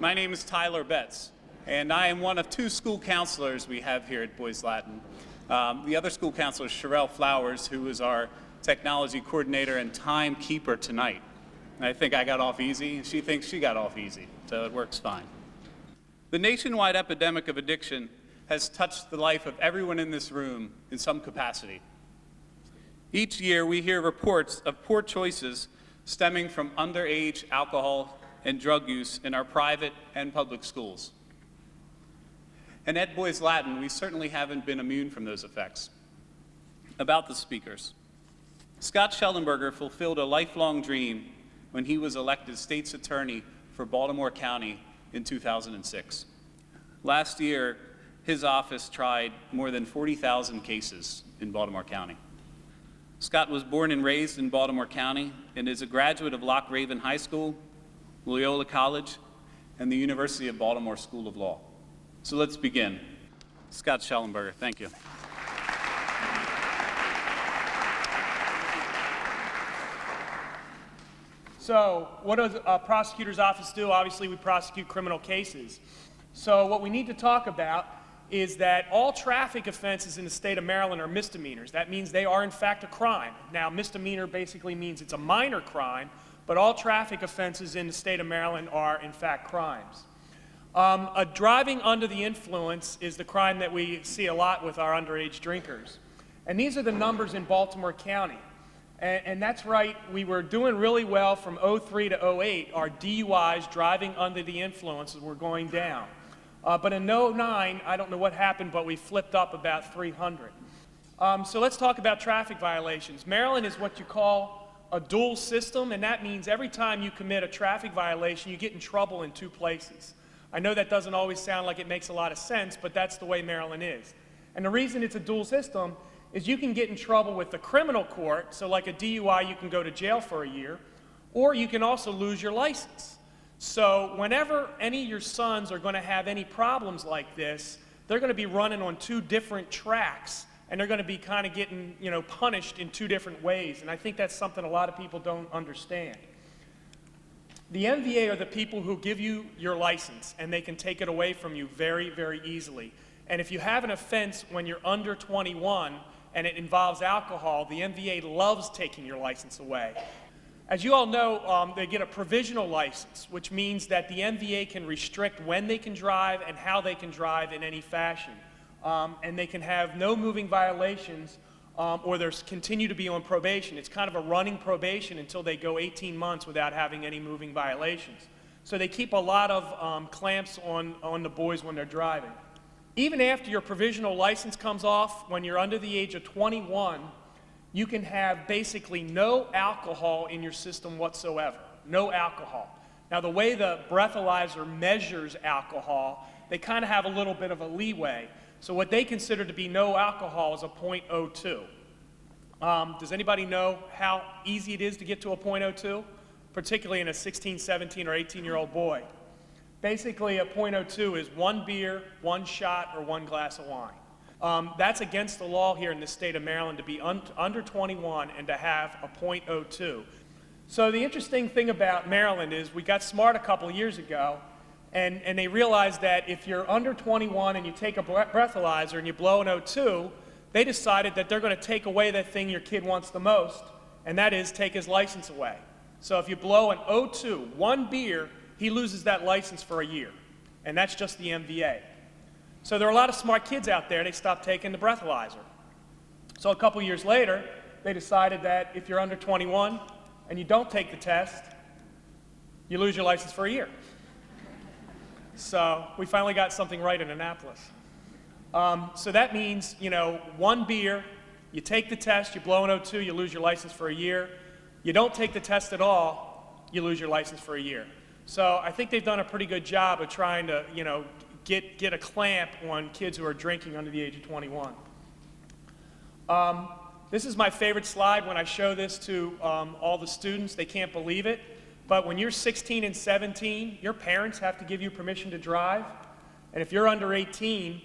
My name is Tyler Betts, and I am one of two school counselors we have here at Boys Latin. The other school counselor is Sherelle Flowers, who is our technology coordinator and timekeeper tonight. I think I got off easy, and she thinks she got off easy, so it works fine. The nationwide epidemic of addiction has touched the life of everyone in this room in some capacity. Each year, we hear reports of poor choices stemming from underage alcohol and drug use in our private and public schools. And at Boys Latin, we certainly haven't been immune from those effects. About the speakers. Scott Schellenberger fulfilled a lifelong dream when he was elected state's attorney for Baltimore County in 2006. Last year, his office tried more than 40,000 cases in Baltimore County. Scott was born and raised in Baltimore County and is a graduate of Loch Raven High School, Loyola College, and the University of Baltimore School of Law. So let's begin. Scott Schellenberger, thank you. So what does a prosecutor's office do? Obviously, we prosecute criminal cases. So what we need to talk about is that all traffic offenses in the state of Maryland are misdemeanors. That means they are, in fact, a crime. Now, misdemeanor basically means it's a minor crime, but all traffic offenses in the state of Maryland are, in fact, crimes. Driving under the influence is the crime that we see a lot with our underage drinkers. And these are the numbers in Baltimore County. And that's right, we were doing really well from 03 to 08. Our DUIs, driving under the influence, were going down. But in 09, I don't know what happened, but we flipped up about 300. So let's talk about traffic violations. Maryland is what you call a dual system, and that means every time you commit a traffic violation, you get in trouble in two places. I know that doesn't always sound like it makes a lot of sense, but that's the way Maryland is. And the reason it's a dual system is you can get in trouble with the criminal court, so like a DUI, you can go to jail for a year, or you can also lose your license. So whenever any of your sons are going to have any problems like this, they're going to be running on two different tracks, and they're going to be kind of getting, punished in two different ways. And I think that's something a lot of people don't understand. The MVA are the people who give you your license, and they can take it away from you very, very easily. And if you have an offense when you're under 21 and it involves alcohol, the MVA loves taking your license away. As you all know, they get a provisional license, which means that the MVA can restrict when they can drive and how they can drive in any fashion. And they can have no moving violations or there's continue to be on probation. It's kind of a running probation until they go 18 months without having any moving violations. So they keep a lot of clamps on the boys when they're driving. Even after your provisional license comes off, when you're under the age of 21, you can have basically no alcohol in your system whatsoever. No alcohol. Now, the way the breathalyzer measures alcohol, they kind of have a little bit of a leeway. So what they consider to be no alcohol is a .02. Does anybody know how easy it is to get to a .02? Particularly in a 16, 17, or 18-year-old boy. Basically, a .02 is one beer, one shot, or one glass of wine. That's against the law here in the state of Maryland to be under 21 and to have a .02. So the interesting thing about Maryland is we got smart a couple years ago, and they realized that if you're under 21 and you take a breathalyzer and you blow an O2, they decided that they're going to take away that thing your kid wants the most, and that is take his license away. So if you blow an O2, one beer, he loses that license for a year, and that's just the MVA. So there are a lot of smart kids out there, they stopped taking the breathalyzer. So a couple years later, they decided that if you're under 21 and you don't take the test, you lose your license for a year. So we finally got something right in Annapolis. So that means, one beer, you take the test, you blow an O2, you lose your license for a year. You don't take the test at all, you lose your license for a year. So I think they've done a pretty good job of trying to, get a clamp on kids who are drinking under the age of 21. This is my favorite slide. When I show this to all the students, they can't believe it. But when you're 16 and 17, your parents have to give you permission to drive. And if you're under 18,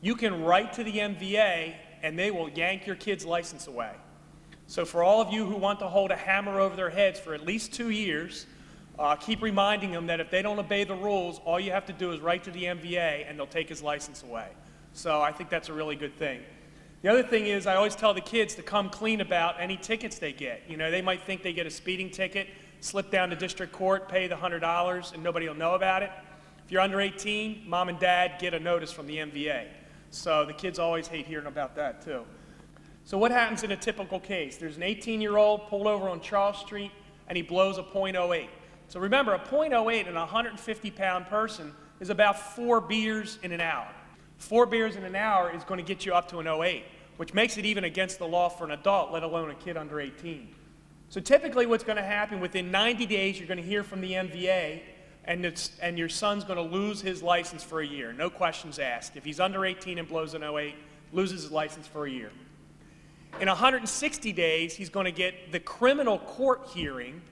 you can write to the MVA and they will yank your kid's license away. So for all of you who want to hold a hammer over their heads for at least 2 years, Keep reminding them that if they don't obey the rules, all you have to do is write to the MVA and they'll take his license away. So I think that's a really good thing. The other thing is I always tell the kids to come clean about any tickets they get. You know, they might think they get a speeding ticket, slip down to district court, pay the $100, and nobody will know about it. If you're under 18, mom and dad get a notice from the MVA. So the kids always hate hearing about that too. So what happens in a typical case? There's an 18-year-old pulled over on Charles Street and he blows a .08. So remember, a .08 in a 150-pound person is about 4 beers in an hour. 4 beers in an hour is going to get you up to an .08, which makes it even against the law for an adult, let alone a kid under 18. So typically what's going to happen, within 90 days, you're going to hear from the MVA, and your son's going to lose his license for a year, no questions asked. If he's under 18 and blows an .08, loses his license for a year. In 160 days, he's going to get the criminal court hearing,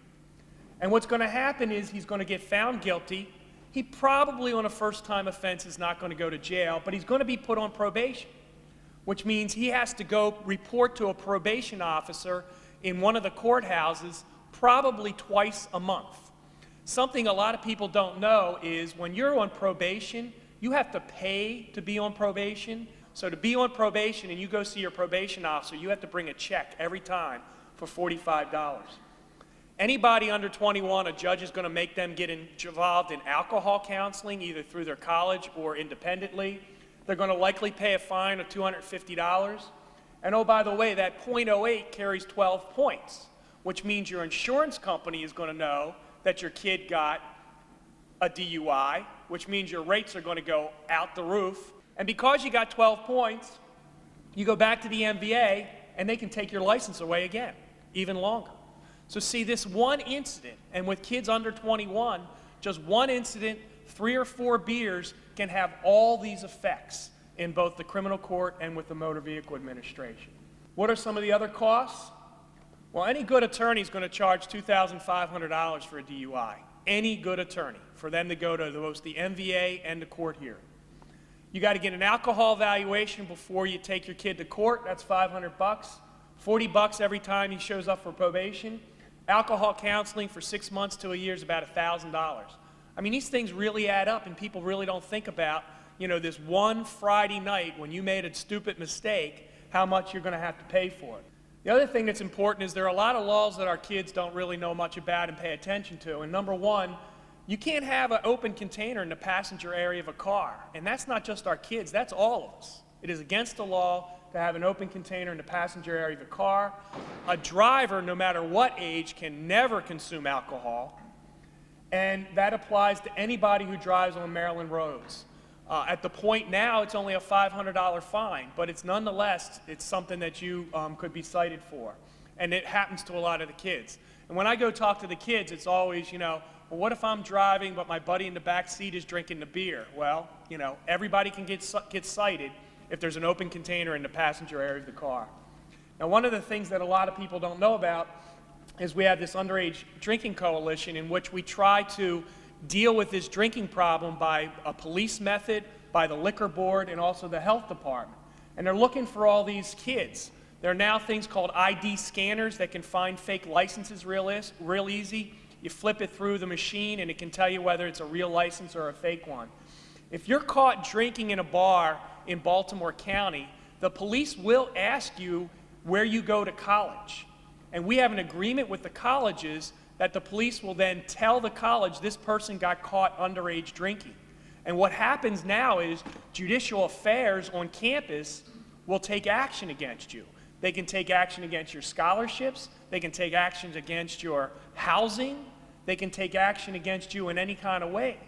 and what's going to happen is he's going to get found guilty. He probably, on a first-time offense, is not going to go to jail, but he's going to be put on probation, which means he has to go report to a probation officer in one of the courthouses probably twice a month. Something a lot of people don't know is when you're on probation, you have to pay to be on probation. So to be on probation and you go see your probation officer, you have to bring a check every time for $45. Anybody under 21, a judge is going to make them get involved in alcohol counseling, either through their college or independently. They're going to likely pay a fine of $250. And oh, by the way, that .08 carries 12 points, which means your insurance company is going to know that your kid got a DUI, which means your rates are going to go out the roof. And because you got 12 points, you go back to the MVA and they can take your license away again, even longer. So see, this one incident, and with kids under 21, just one incident, 3 or 4 beers can have all these effects in both the criminal court and with the Motor Vehicle Administration. What are some of the other costs? Well, any good attorney is going to charge $2,500 for a DUI. Any good attorney, for them to go to both the MVA and the court hearing. You got to get an alcohol evaluation before you take your kid to court. That's $500. $40 every time he shows up for probation. Alcohol counseling for 6 months to a year is about $1,000. I mean, these things really add up, and people really don't think about, you know, this one Friday night when you made a stupid mistake, how much you're going to have to pay for it. The other thing that's important is there are a lot of laws that our kids don't really know much about and pay attention to. And number one, you can't have an open container in the passenger area of a car. And that's not just our kids, that's all of us. It is against the law to have an open container in the passenger area of a car. A driver, no matter what age, can never consume alcohol. And that applies to anybody who drives on Maryland roads. At the point now, it's only a $500 fine, but it's nonetheless, it's something that you could be cited for. And it happens to a lot of the kids. And when I go talk to the kids, it's always, you know, well, what if I'm driving, but my buddy in the back seat is drinking the beer? Well, you know, everybody can get cited if there's an open container in the passenger area of the car. Now, one of the things that a lot of people don't know about is we have this underage drinking coalition in which we try to deal with this drinking problem by a police method, by the liquor board, and also the health department. And they're looking for all these kids. There are now things called ID scanners that can find fake licenses real easy. You flip it through the machine and it can tell you whether it's a real license or a fake one. If you're caught drinking in a bar in Baltimore County, the police will ask you where you go to college. And we have an agreement with the colleges that the police will then tell the college this person got caught underage drinking. And what happens now is judicial affairs on campus will take action against you. They can take action against your scholarships, they can take actions against your housing, they can take action against you in any kind of way.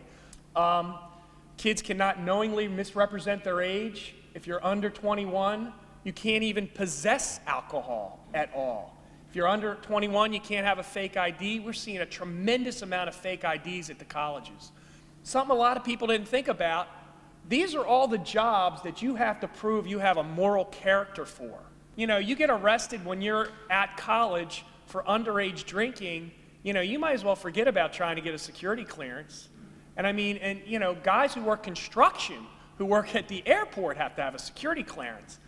Kids cannot knowingly misrepresent their age. If you're under 21, you can't even possess alcohol at all. If you're under 21, you can't have a fake ID. We're seeing a tremendous amount of fake IDs at the colleges. Something a lot of people didn't think about, these are all the jobs that you have to prove you have a moral character for. You know, you get arrested when you're at college for underage drinking, you know, you might as well forget about trying to get a security clearance. And I mean, and you know, guys who work construction, who work at the airport have to have a security clearance.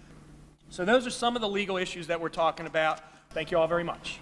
So those are some of the legal issues that we're talking about. Thank you all very much.